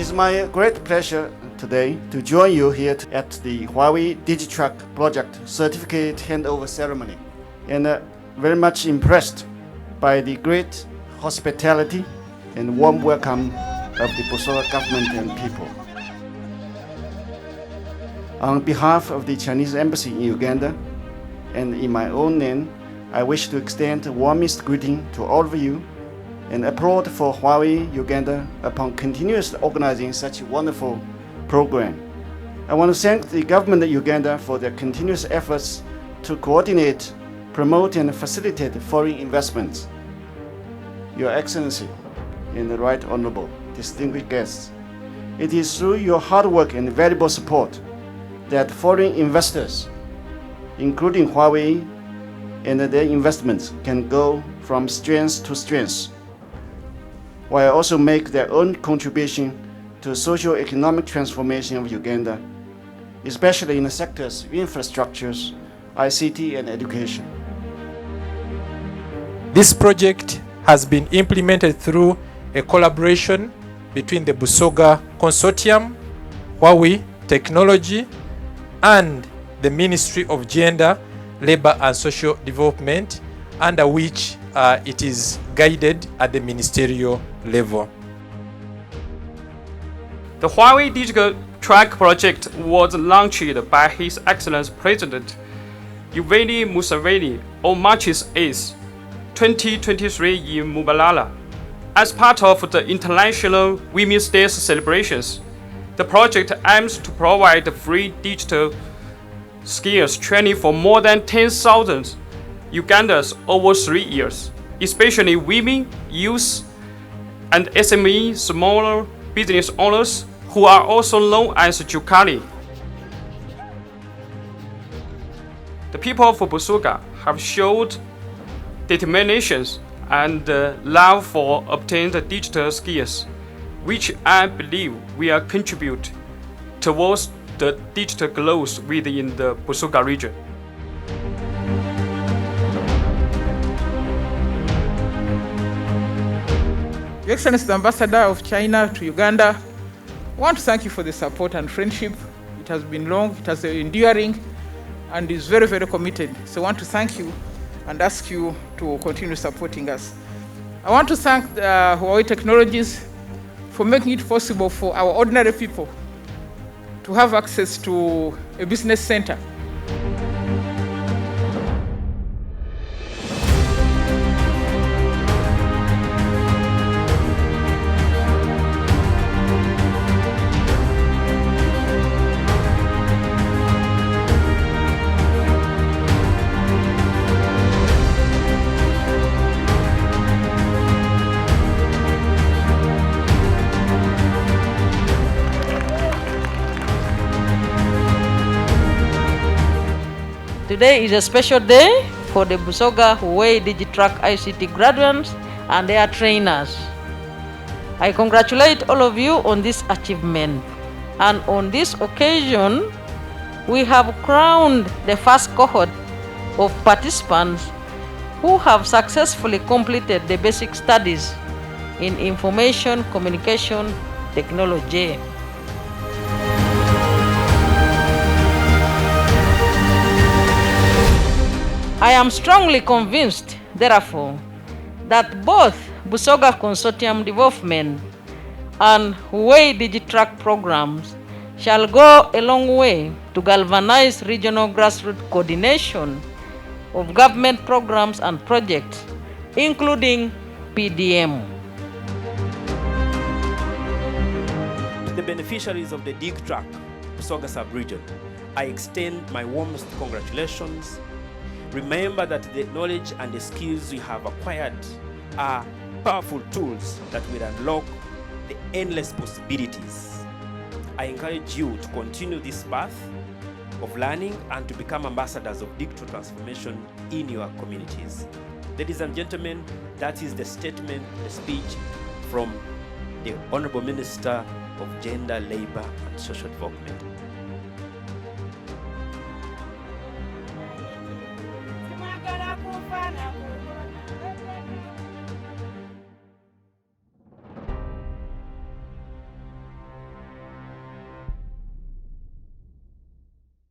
is my great pleasure today to join you here at the Hauwei Digit-truck project certificate handover ceremony, and very much impressed by the great hospitality and warm welcome of the Busoga government and people. On behalf of the Chinese Embassy in Uganda and in my own name, I wish to extend the warmest greeting to all of you and applaud for Hauwei Uganda upon continuously organizing such a wonderful program. I want to thank the government of Uganda for their continuous efforts to coordinate, promote and facilitate foreign investments. Your Excellency and the Right Honorable distinguished guests, it is through your hard work and valuable support that foreign investors, including Hauwei, and their investments can go from strength to strength, while also make their own contribution to socio-economic transformation of Uganda, especially in the sectors of infrastructures, ICT and education. This project has been implemented through a collaboration between the Busoga Consortium, Hauwei Technology, and the Ministry of Gender, Labor and Social Development, under which it is guided at the ministerial level. The Hauwei Digit-truck project was launched by His Excellency President Yoweri Museveni on March 8, 2023 in Mpumalanga. As part of the International Women's Day celebrations, the project aims to provide free digital skills training for more than 10,000 Ugandans over 3 years, especially women, youth, and SME smaller business owners who are also known as Jukali. The people of Busoga have showed determination and love for obtaining digital skills, which I believe will contribute towards the digital growth within the Busoga region. Your Excellency, the Ambassador of China to Uganda, I want to thank you for the support and friendship. It has been long, it has been enduring, and is very, very committed. So I want to thank you and ask you to continue supporting us. I want to thank Hauwei Technologies for making it possible for our ordinary people to have access to a business center. Today is a special day for the Busoga Hauwei Digit-truck ICT graduates and their trainers. I congratulate all of you on this achievement. And on this occasion, we have crowned the first cohort of participants who have successfully completed the basic studies in information communication technology. I am strongly convinced, therefore, that both Busoga Consortium Development and Hauwei Digit-truck programs shall go a long way to galvanize regional grassroots coordination of government programs and projects, including PDM. To the beneficiaries of the Dig-truck Busoga sub-region, I extend my warmest congratulations. Remember that the knowledge and the skills you have acquired are powerful tools that will unlock the endless possibilities. I encourage you to continue this path of learning and to become ambassadors of digital transformation in your communities. Ladies and gentlemen, that is the statement, the speech from the Honorable Minister of Gender, Labor and Social Development.